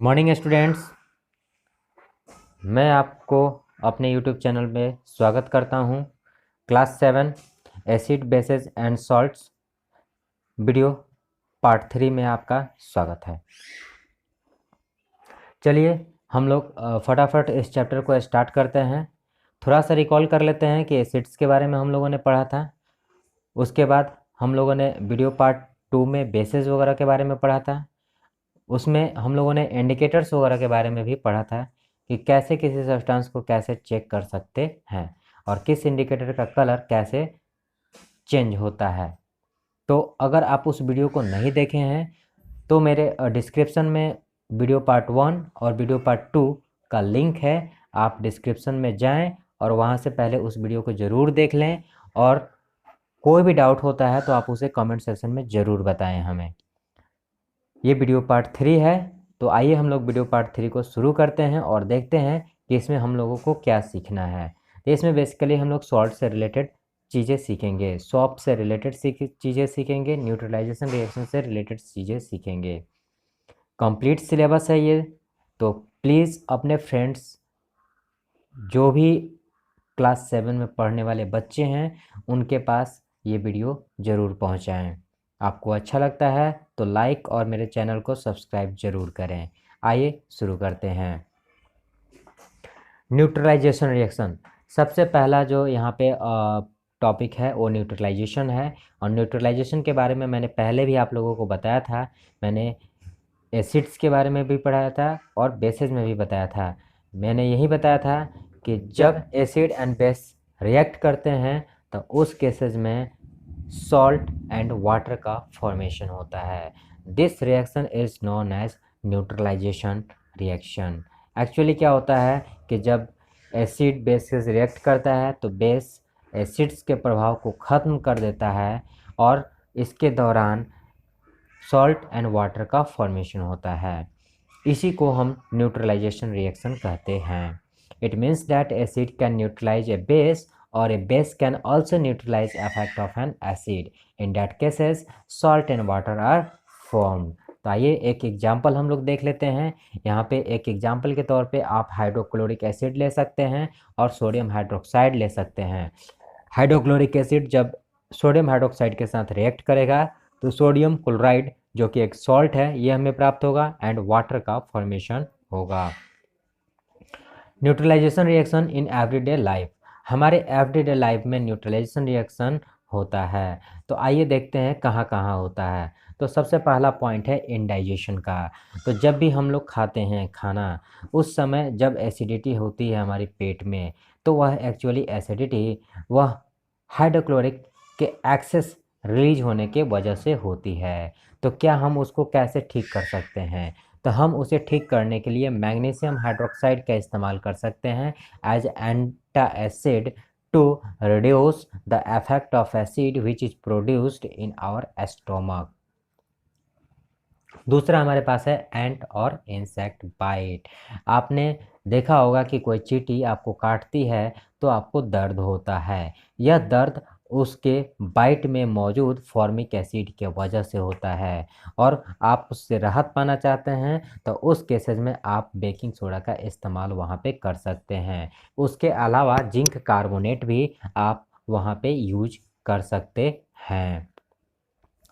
Morning students, मैं आपको अपने यूट्यूब चैनल में स्वागत करता हूं। Class 7 acid bases and salts video part 3 में आपका स्वागत है। चलिए हम लोग फटाफट इस चैप्टर को स्टार्ट करते हैं। थोड़ा सा रिकॉल कर लेते हैं कि एसिड्स के बारे में हम लोगों ने पढ़ा था। उसके बाद हम लोगों ने वीडियो पार्ट 2 में बेसेस वगैरह के बारे में पढ़ा था। उसमें हम लोगों ने इंडिकेटर्स वगैरह के बारे में भी पढ़ा था कि कैसे किसी सब्सटेंस को कैसे चेक कर सकते हैं और किस इंडिकेटर का कलर कैसे चेंज होता है। तो अगर आप उस वीडियो को नहीं देखे हैं तो मेरे डिस्क्रिप्शन में वीडियो पार्ट 1 और वीडियो पार्ट 2 का लिंक है। आप डिस्क्रिप्शन में जाएं और वहां से पहले उस वीडियो को ज़रूर देख लें, और कोई भी डाउट होता है तो आप उसे कमेंट सेक्शन में ज़रूर बताएं हमें। ये वीडियो पार्ट 3 है, तो आइए हम लोग वीडियो पार्ट 3 को शुरू करते हैं और देखते हैं कि इसमें हम लोगों को क्या सीखना है। तो इसमें बेसिकली हम लोग सॉल्ट से रिलेटेड चीज़ें सीखेंगे, सॉप से रिलेटेड चीज़ें सीखेंगे, न्यूट्रलाइजेशन रिएक्शन से रिलेटेड चीज़ें सीखेंगे। कंप्लीट सिलेबस है ये, तो प्लीज़ अपने फ्रेंड्स जो भी क्लास 7 में पढ़ने वाले बच्चे हैं उनके पास ये वीडियो ज़रूर पहुंचाएं। आपको अच्छा लगता है तो लाइक और मेरे चैनल को सब्सक्राइब ज़रूर करें। आइए शुरू करते हैं। न्यूट्रलाइजेशन रिएक्शन, सबसे पहला जो यहाँ पे टॉपिक है वो न्यूट्रलाइजेशन है। और न्यूट्रलाइजेशन के बारे में मैंने पहले भी आप लोगों को बताया था। मैंने एसिड्स के बारे में भी पढ़ाया था और बेसेस में भी बताया था। मैंने यही बताया था कि जब एसिड एंड बेस रिएक्ट करते हैं तो उस केसेस में सॉल्ट एंड वाटर का फॉर्मेशन होता है। This reaction is known as neutralisation reaction. Actually क्या होता है कि जब एसिड बेस से रिएक्ट करता है तो बेस एसिड्स के प्रभाव को ख़त्म कर देता है और इसके दौरान सॉल्ट एंड वाटर का फॉर्मेशन होता है। इसी को हम न्यूट्रलाइजेशन रिएक्शन कहते हैं। It means that acid can neutralise a base और a base can also neutralise effect of an acid. In that cases salt and water are formed. तो आइए एक एग्जाम्पल हम लोग देख लेते हैं। यहाँ पे एक एग्जाम्पल के तौर पे आप हाइड्रोक्लोरिक एसिड ले सकते हैं और सोडियम हाइड्रोक्साइड ले सकते हैं। हाइड्रोक्लोरिक एसिड जब सोडियम हाइड्रोक्साइड के साथ रिएक्ट करेगा तो सोडियम क्लोराइड जो कि एक सॉल्ट है ये हमें प्राप्त होगा एंड वाटर का फॉर्मेशन होगा। Neutralisation reaction in everyday life, हमारे एवरीडे लाइफ में न्यूट्रलाइजेशन रिएक्शन होता है। तो आइए देखते हैं कहाँ कहाँ होता है। तो सबसे पहला पॉइंट है इंडाइजेशन का। तो जब भी हम लोग खाते हैं खाना, उस समय जब एसिडिटी होती है हमारे पेट में, तो वह एक्चुअली एसिडिटी वह हाइड्रोक्लोरिक के एक्सेस रिलीज होने के वजह से होती है। तो क्या हम उसको कैसे ठीक कर सकते हैं? तो हम उसे ठीक करने के लिए मैग्नीशियम हाइड्रोक्साइड का इस्तेमाल कर सकते हैं as antacid to reduce the effect of acid which is produced in our stomach. दूसरा हमारे पास है एंट और इंसेक्ट बाइट। आपने देखा होगा कि कोई चींटी आपको काटती है तो आपको दर्द होता है। यह दर्द उसके बाइट में मौजूद फॉर्मिक एसिड के वजह से होता है, और आप उससे राहत पाना चाहते हैं तो उस केसेस में आप बेकिंग सोडा का इस्तेमाल वहाँ पे कर सकते हैं। उसके अलावा जिंक कार्बोनेट भी आप वहाँ पे यूज कर सकते हैं।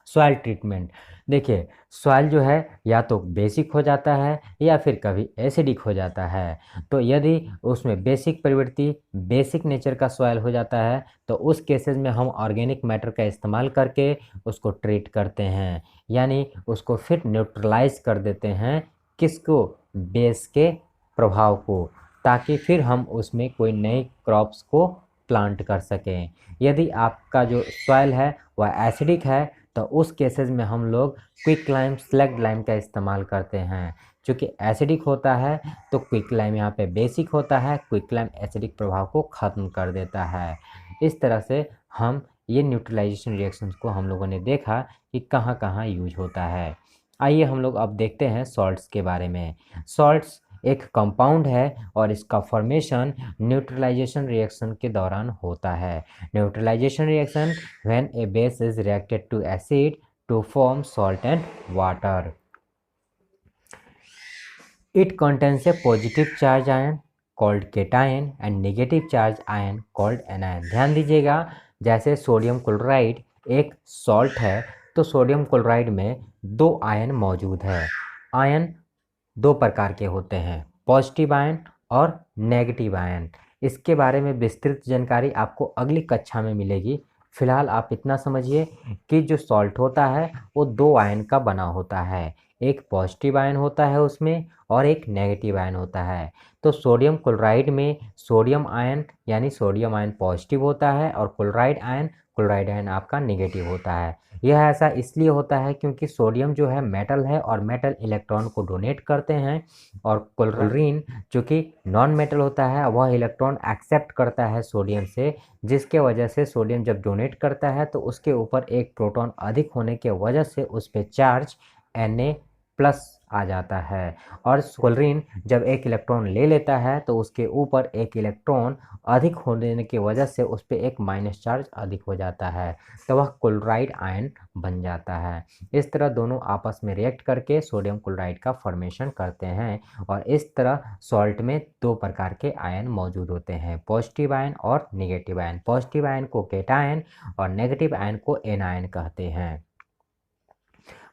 सॉइल ट्रीटमेंट, देखिए सॉइल जो है या तो बेसिक हो जाता है या फिर कभी एसिडिक हो जाता है। तो यदि उसमें बेसिक प्रवृत्ति बेसिक नेचर का सॉइल हो जाता है तो उस केसेस में हम ऑर्गेनिक मैटर का इस्तेमाल करके उसको ट्रीट करते हैं, यानी उसको फिर न्यूट्रलाइज कर देते हैं। किसको? बेस के प्रभाव को, ताकि फिर हम उसमें कोई नई क्रॉप्स को प्लांट कर सकें। यदि आपका जो सॉइल है वह एसिडिक है तो उस केसेस में हम लोग क्विक लाइम स्लैग्ड लाइम का इस्तेमाल करते हैं। क्योंकि एसिडिक होता है तो क्विक लाइम यहाँ पे बेसिक होता है, क्विक लाइम एसिडिक प्रभाव को ख़त्म कर देता है। इस तरह से हम ये न्यूट्रलाइजेशन रिएक्शंस को हम लोगों ने देखा कि कहाँ कहाँ यूज होता है। आइए हम लोग अब देखते हैं सॉल्ट्स के बारे में। सॉल्ट्स एक कंपाउंड है और इसका फॉर्मेशन न्यूट्रलाइजेशन रिएक्शन के दौरान होता है। Neutralisation reaction when a base is reacted to acid to form salt and water. It contains A positive charge ion called cation and negative charge ion called anion. ध्यान दीजिएगा, जैसे sodium chloride एक salt है, तो sodium chloride में 2 ion मौजूद है। Ion 2 प्रकार के होते हैं, पॉजिटिव आयन और नेगेटिव आयन। इसके बारे में विस्तृत जानकारी आपको अगली कक्षा में मिलेगी। फिलहाल आप इतना समझिए कि जो सॉल्ट होता है वो 2 आयन का बना होता है, एक पॉजिटिव आयन होता है उसमें और एक नेगेटिव आयन होता है। तो सोडियम क्लोराइड में सोडियम आयन यानी सोडियम आयन पॉजिटिव होता है और क्लोराइड आयन आपका नेगेटिव होता है। यह ऐसा इसलिए होता है क्योंकि सोडियम जो है मेटल है और मेटल इलेक्ट्रॉन को डोनेट करते हैं, और क्लोरीन जो कि नॉन मेटल होता है वह इलेक्ट्रॉन एक्सेप्ट करता है सोडियम से, जिसके वजह से सोडियम जब डोनेट करता है तो उसके ऊपर एक प्रोटॉन अधिक होने के वजह से उस पर चार्ज Na+ आ जाता है, और क्लोरीन जब एक इलेक्ट्रॉन ले लेता है तो उसके ऊपर एक इलेक्ट्रॉन अधिक होने की वजह से उस पर एक माइनस चार्ज अधिक हो जाता है, तो वह क्लोराइड आयन बन जाता है। इस तरह दोनों आपस में रिएक्ट करके सोडियम क्लोराइड का फॉर्मेशन करते हैं, और इस तरह सॉल्ट में 2 प्रकार के आयन मौजूद होते हैं, पॉजिटिव आयन और नेगेटिव आयन। पॉजिटिव आयन को केटायन और नेगेटिव आयन को एनायन कहते हैं।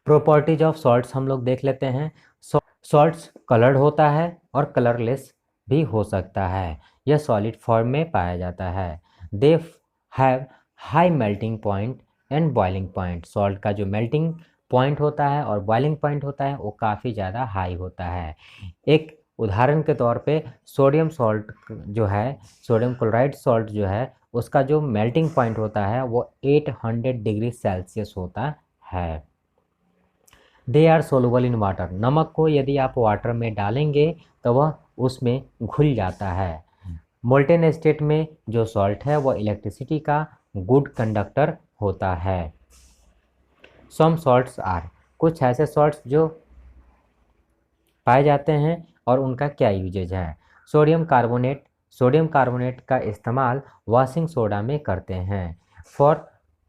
प्रॉपर्टीज ऑफ सॉल्ट्स हम लोग देख लेते हैं। सॉल्ट्स कलर्ड होता है और कलरलेस भी हो सकता है। यह सॉलिड फॉर्म में पाया जाता है। They have high melting point and boiling point. Salt का जो मेल्टिंग पॉइंट होता है और बॉइलिंग पॉइंट होता है वो काफ़ी ज़्यादा हाई होता है। एक उदाहरण के तौर पे सोडियम सॉल्ट जो है, सोडियम क्लोराइड सॉल्ट जो है, उसका जो मेल्टिंग पॉइंट होता है वो 800 डिग्री सेल्सियस होता है। They are soluble in water. नमक को यदि आप वाटर में डालेंगे तो वह उसमें घुल जाता है। मोल्टेन स्टेट में जो सॉल्ट है वह इलेक्ट्रिसिटी का गुड कंडक्टर होता है। सम सॉल्ट्स आर, कुछ ऐसे सॉल्ट्स जो पाए जाते हैं और उनका क्या यूजेज है। सोडियम कार्बोनेट, सोडियम कार्बोनेट का इस्तेमाल वॉशिंग सोडा में करते हैं फॉर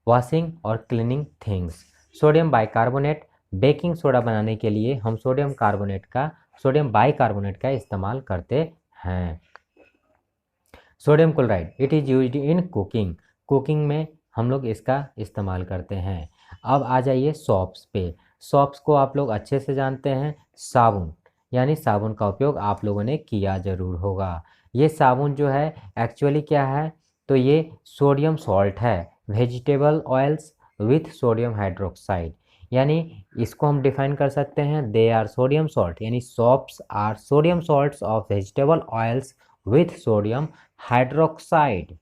वॉशिंग और cleaning things. Sodium bicarbonate, baking soda बनाने के लिए हम सोडियम बाइकार्बोनेट का इस्तेमाल करते हैं। Sodium chloride, it is used in cooking, cooking में हम लोग इसका इस्तेमाल करते हैं। अब आ जाइए सॉप्स पे। सॉप्स को आप लोग अच्छे से जानते हैं, साबुन, यानी साबुन का उपयोग आप लोगों ने किया ज़रूर होगा। ये साबुन जो है एक्चुअली क्या है, तो ये सोडियम सॉल्ट है, vegetable oils with sodium hydroxide, यानी इसको हम डिफाइन कर सकते हैं, दे आर सोडियम सॉल्ट, यानी soaps are sodium salts of vegetable oils with sodium hydroxide.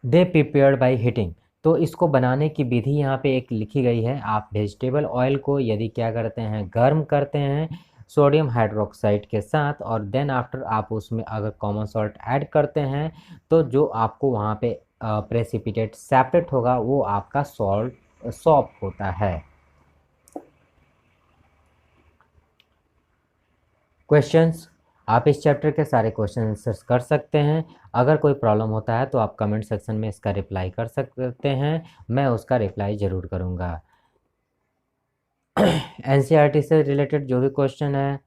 They prepared by heating, तो इसको बनाने की विधि यहाँ पे एक लिखी गई है। आप वेजिटेबल ऑयल को यदि क्या करते हैं, गर्म करते हैं सोडियम हाइड्रोक्साइड के साथ, और देन आफ्टर आप उसमें अगर कॉमन सॉल्ट ऐड करते हैं तो जो आपको वहाँ पे प्रेसिपिटेट सेपरेट होगा वो आपका सॉप होता है। क्वेश्चंस, आप इस चैप्टर के सारे क्वेश्चन आंसर्स कर सकते हैं। अगर कोई प्रॉब्लम होता है तो आप कमेंट सेक्शन में इसका रिप्लाई कर सकते हैं, मैं उसका रिप्लाई ज़रूर करूँगा। एनसीईआरटी से रिलेटेड जो भी क्वेश्चन है,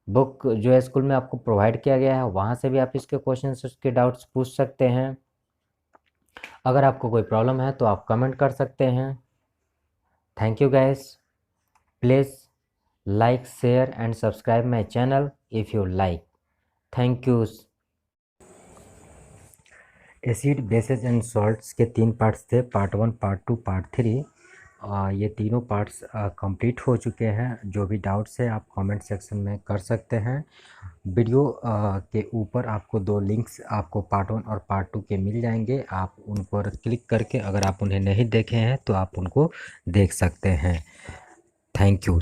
बुक जो है स्कूल में आपको प्रोवाइड किया गया है, वहाँ से भी आप इसके क्वेश्चन उसके डाउट्स पूछ सकते हैं। अगर आपको कोई प्रॉब्लम है तो आप कमेंट कर सकते हैं। Thank you guys, please like, share and subscribe my channel if you like. Thank you. Acid, bases and salts के 3 पार्ट्स थे, पार्ट 1, पार्ट 2, पार्ट 3। ये तीनों पार्ट्स कंप्लीट हो चुके हैं। जो भी डाउट्स है आप कमेंट सेक्शन में कर सकते हैं। वीडियो के ऊपर आपको 2 लिंक्स आपको पार्ट 1 और पार्ट 2 के मिल जाएंगे। आप उन पर क्लिक करके अगर आप उन्हें नहीं देखे हैं तो आप उनको देख सकते हैं। Thank you.